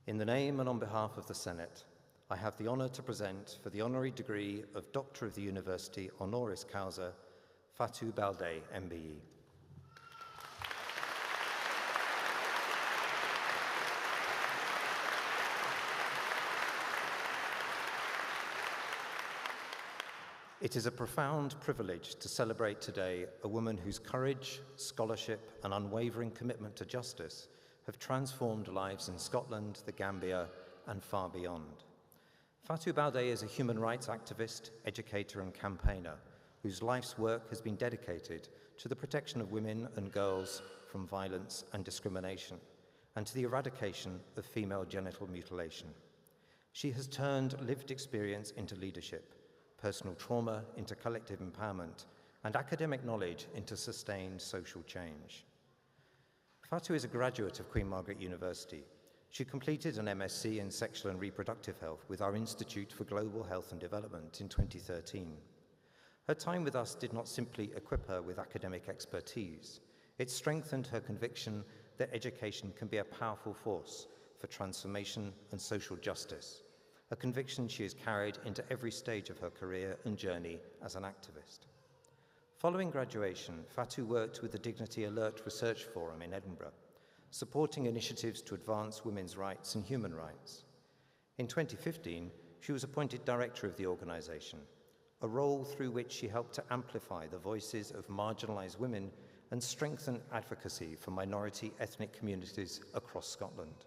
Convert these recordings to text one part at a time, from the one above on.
In the name and on behalf of the Senate, I have the honour to present for the Honorary Degree of Doctor of the University, honoris causa, Fatou Baldeh, MBE. It is a profound privilege to celebrate today a woman whose courage, scholarship, and unwavering commitment to justice have transformed lives in Scotland, the Gambia, and far beyond. Fatou Baldeh is a human rights activist, educator, and campaigner whose life's work has been dedicated to the protection of women and girls from violence and discrimination, and to the eradication of female genital mutilation. She has turned lived experience into leadership, personal trauma into collective empowerment, and academic knowledge into sustained social change. Fatou is a graduate of Queen Margaret University. She completed an MSc in Sexual and Reproductive Health with our Institute for Global Health and Development in 2013. Her time with us did not simply equip her with academic expertise. It strengthened her conviction that education can be a powerful force for transformation and social justice, a conviction she has carried into every stage of her career and journey as an activist. Following graduation, Fatou worked with the Dignity Alert Research Forum in Edinburgh, supporting initiatives to advance women's rights and human rights. In 2015, she was appointed director of the organisation, a role through which she helped to amplify the voices of marginalised women and strengthen advocacy for minority ethnic communities across Scotland.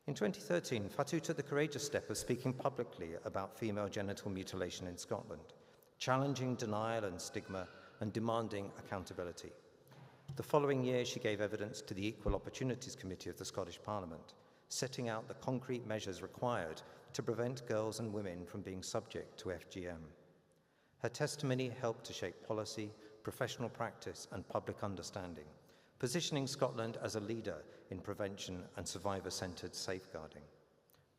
In 2013, Fatou took the courageous step of speaking publicly about female genital mutilation in Scotland, challenging denial and stigma and demanding accountability. The following year, she gave evidence to the Equal Opportunities Committee of the Scottish Parliament, setting out the concrete measures required to prevent girls and women from being subject to FGM. Her testimony helped to shape policy, professional practice, and public understanding, positioning Scotland as a leader in prevention and survivor-centred safeguarding.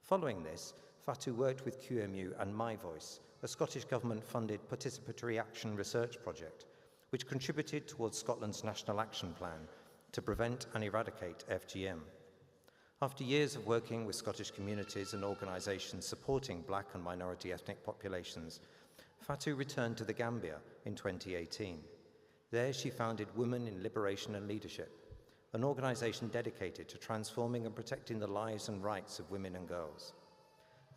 Following this, Fatou worked with QMU and My Voice, a Scottish Government-funded participatory action research project, which contributed towards Scotland's National Action Plan to prevent and eradicate FGM. After years of working with Scottish communities and organisations supporting Black and minority ethnic populations, Fatou returned to the Gambia in 2018. There she founded Women in Liberation and Leadership, an organisation dedicated to transforming and protecting the lives and rights of women and girls.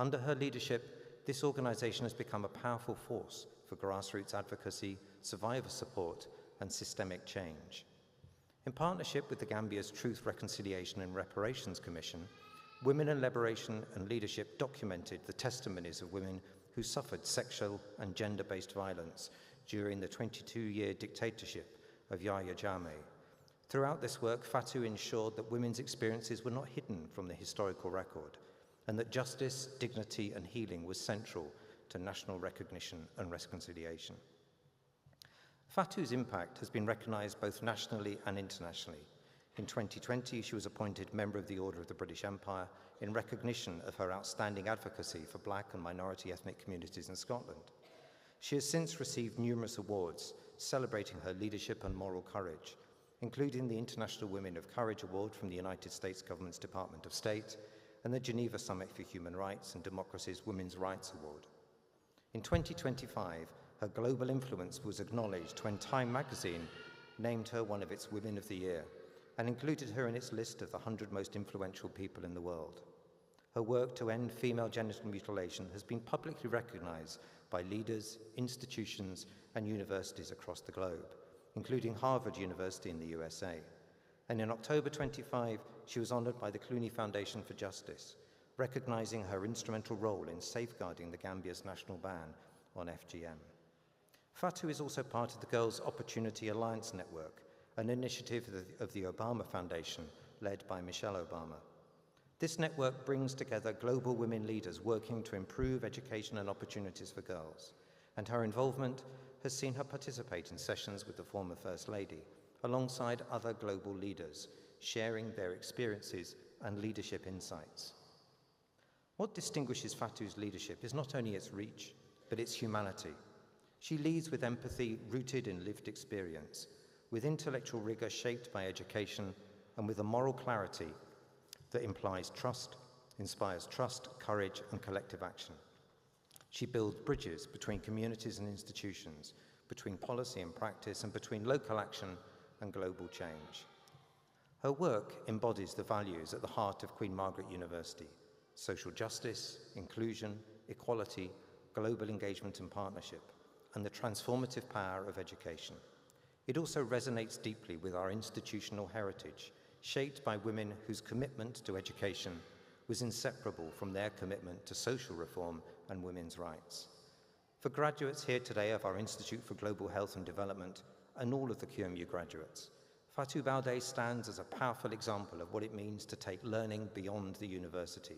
Under her leadership, this organisation has become a powerful force for grassroots advocacy, survivor support, and systemic change. In partnership with the Gambia's Truth, Reconciliation and Reparations Commission, Women in Liberation and Leadership documented the testimonies of women who suffered sexual and gender-based violence during the 22-year dictatorship of Yahya Jammeh. Throughout this work, Fatou ensured that women's experiences were not hidden from the historical record, and that justice, dignity, and healing was central to national recognition and reconciliation. Fatou's impact has been recognised both nationally and internationally. In 2020, she was appointed Member of the Order of the British Empire in recognition of her outstanding advocacy for Black and minority ethnic communities in Scotland. She has since received numerous awards celebrating her leadership and moral courage, including the International Women of Courage Award from the United States Government's Department of State and the Geneva Summit for Human Rights and Democracy's Women's Rights Award. In 2025, her global influence was acknowledged when Time magazine named her one of its Women of the Year and included her in its list of the 100 most influential people in the world. Her work to end female genital mutilation has been publicly recognized by leaders, institutions, and universities across the globe, including Harvard University in the USA. And in October 25, she was honored by the Clooney Foundation for Justice, recognizing her instrumental role in safeguarding the Gambia's national ban on FGM. Fatou is also part of the Girls' Opportunity Alliance Network, an initiative of the Obama Foundation led by Michelle Obama. This network brings together global women leaders working to improve education and opportunities for girls, and her involvement has seen her participate in sessions with the former First Lady, alongside other global leaders, sharing their experiences and leadership insights. What distinguishes Fatou's leadership is not only its reach, but its humanity. She leads with empathy rooted in lived experience, with intellectual rigor shaped by education, and with a moral clarity that implies trust, inspires trust, courage, and collective action. She builds bridges between communities and institutions, between policy and practice, and between local action and global change. Her work embodies the values at the heart of Queen Margaret University: social justice, inclusion, equality, global engagement and partnership, and the transformative power of education. It also resonates deeply with our institutional heritage, shaped by women whose commitment to education was inseparable from their commitment to social reform and women's rights. For graduates here today of our Institute for Global Health and Development and all of the QMU graduates, Fatou Baldeh stands as a powerful example of what it means to take learning beyond the university,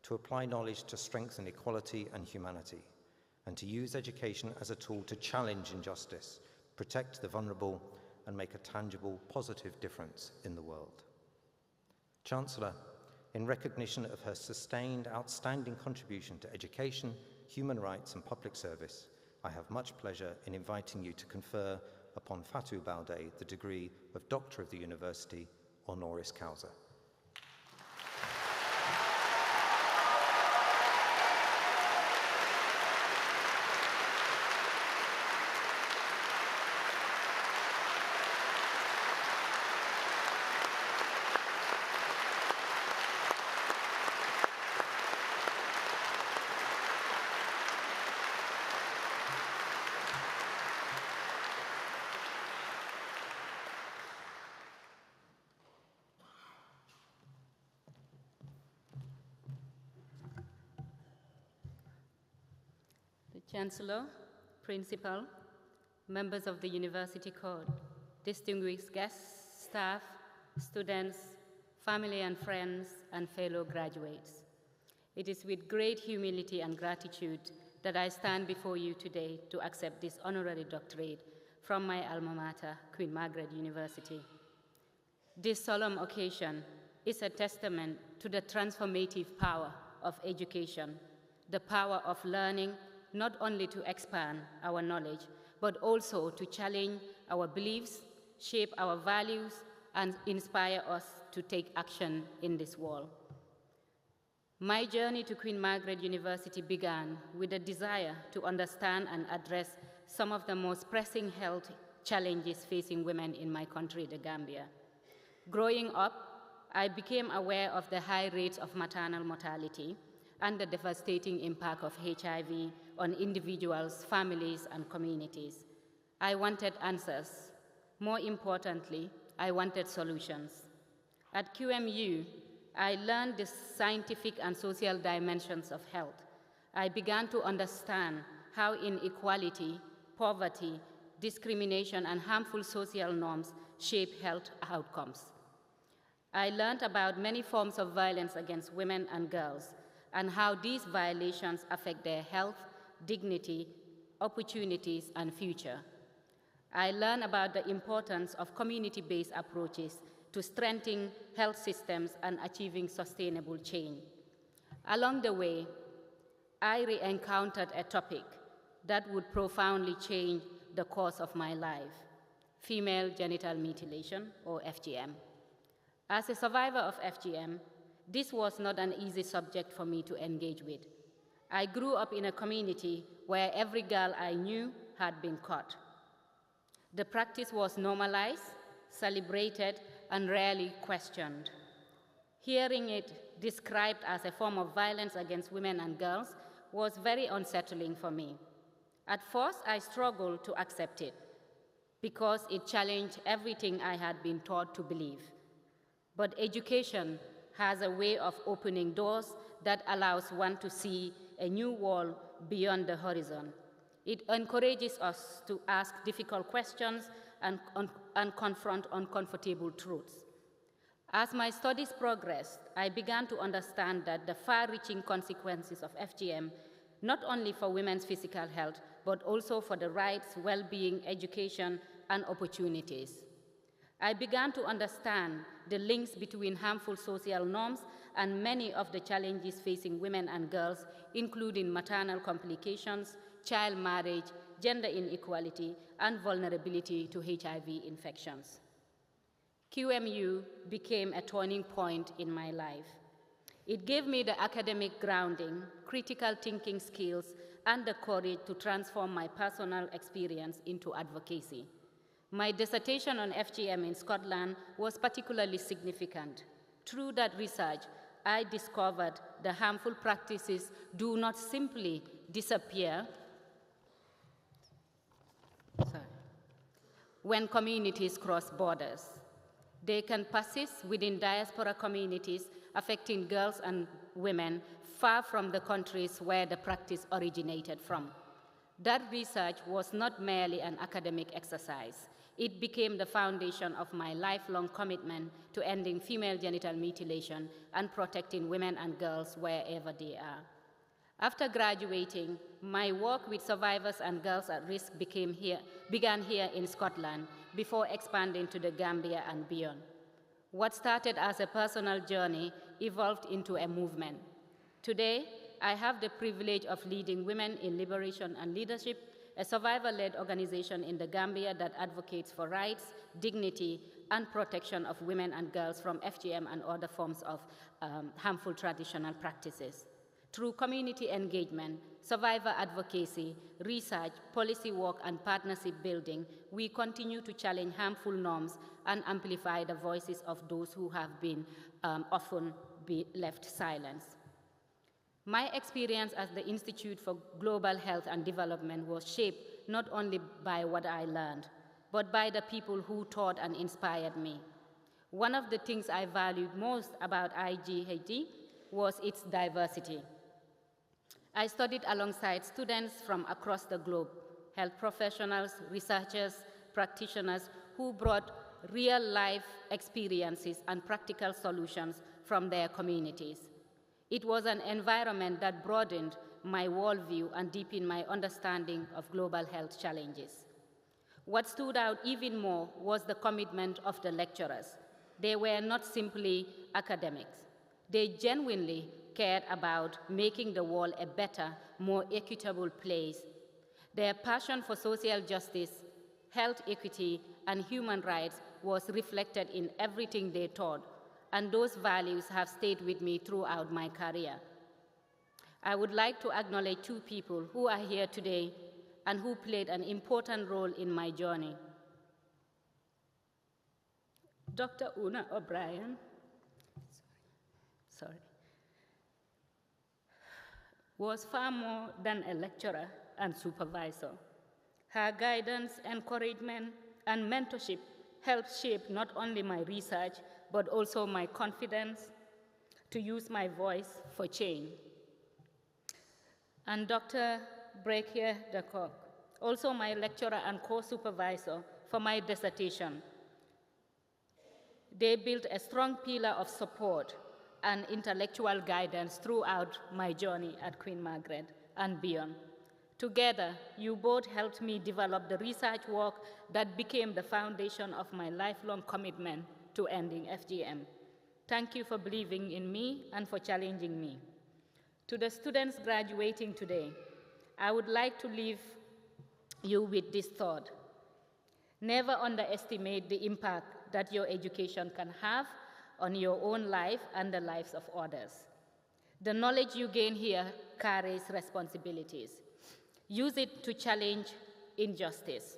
to apply knowledge to strengthen equality and humanity, and to use education as a tool to challenge injustice, protect the vulnerable, and make a tangible, positive difference in the world. Chancellor, in recognition of her sustained, outstanding contribution to education, human rights, and public service, I have much pleasure in inviting you to confer upon Fatou Baldeh the degree of Doctor of the University, honoris causa. Chancellor, Principal, members of the University Court, distinguished guests, staff, students, family and friends, and fellow graduates. It is with great humility and gratitude that I stand before you today to accept this honorary doctorate from my alma mater, Queen Margaret University. This solemn occasion is a testament to the transformative power of education, the power of learning, not only to expand our knowledge, but also to challenge our beliefs, shape our values, and inspire us to take action in this world. My journey to Queen Margaret University began with a desire to understand and address some of the most pressing health challenges facing women in my country, the Gambia. Growing up, I became aware of the high rates of maternal mortality and the devastating impact of HIV on individuals, families, and communities. I wanted answers. More importantly, I wanted solutions. At QMU, I learned the scientific and social dimensions of health. I began to understand how inequality, poverty, discrimination, and harmful social norms shape health outcomes. I learned about many forms of violence against women and girls, and how these violations affect their health, dignity, opportunities, and future. I learned about the importance of community-based approaches to strengthening health systems and achieving sustainable change. Along the way, I re-encountered a topic that would profoundly change the course of my life: female genital mutilation, or FGM. As a survivor of FGM, this was not an easy subject for me to engage with. I grew up in a community where every girl I knew had been caught. The practice was normalized, celebrated, and rarely questioned. Hearing it described as a form of violence against women and girls was very unsettling for me. At first, I struggled to accept it because it challenged everything I had been taught to believe. But education has a way of opening doors that allows one to see a new world beyond the horizon. It encourages us to ask difficult questions and confront uncomfortable truths. As my studies progressed, I began to understand that the far-reaching consequences of FGM, not only for women's physical health, but also for the rights, well-being, education, and opportunities. I began to understand the links between harmful social norms and many of the challenges facing women and girls, including maternal complications, child marriage, gender inequality, and vulnerability to HIV infections. QMU became a turning point in my life. It gave me the academic grounding, critical thinking skills, and the courage to transform my personal experience into advocacy. My dissertation on FGM in Scotland was particularly significant. Through that research, I discovered the harmful practices do not simply disappear when communities cross borders. They can persist within diaspora communities, affecting girls and women far from the countries where the practice originated from. That research was not merely an academic exercise. It became the foundation of my lifelong commitment to ending female genital mutilation and protecting women and girls wherever they are. After graduating, my work with survivors and girls at risk began here in Scotland before expanding to the Gambia and beyond. What started as a personal journey evolved into a movement. Today, I have the privilege of leading Women in Liberation and Leadership, a survivor-led organization in the Gambia that advocates for rights, dignity, and protection of women and girls from FGM and other forms of harmful traditional practices. Through community engagement, survivor advocacy, research, policy work, and partnership building, we continue to challenge harmful norms and amplify the voices of those who have been often left silent. My experience at the Institute for Global Health and Development was shaped not only by what I learned, but by the people who taught and inspired me. One of the things I valued most about IGHD was its diversity. I studied alongside students from across the globe, health professionals, researchers, practitioners who brought real-life experiences and practical solutions from their communities. It was an environment that broadened my worldview and deepened my understanding of global health challenges. What stood out even more was the commitment of the lecturers. They were not simply academics. They genuinely cared about making the world a better, more equitable place. Their passion for social justice, health equity, and human rights was reflected in everything they taught, and those values have stayed with me throughout my career. I would like to acknowledge two people who are here today and who played an important role in my journey. Dr. Una O'Brien, was far more than a lecturer and supervisor. Her guidance, encouragement, and mentorship helped shape not only my research, but also my confidence to use my voice for change. And Dr. Brekia de Kock, also my lecturer and co-supervisor for my dissertation. They built a strong pillar of support and intellectual guidance throughout my journey at Queen Margaret and beyond. Together, you both helped me develop the research work that became the foundation of my lifelong commitment to ending FGM. Thank you for believing in me and for challenging me. To the students graduating today, I would like to leave you with this thought. Never underestimate the impact that your education can have on your own life and the lives of others. The knowledge you gain here carries responsibilities. Use it to challenge injustice.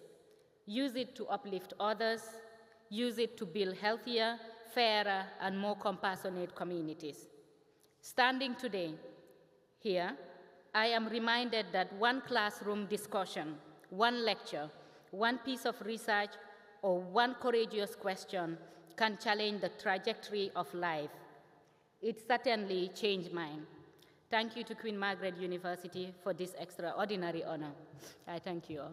Use it to uplift others. Use it to build healthier, fairer, and more compassionate communities. Standing today here, I am reminded that one classroom discussion, one lecture, one piece of research, or one courageous question can challenge the trajectory of life. It certainly changed mine. Thank you to Queen Margaret University for this extraordinary honor. I thank you all.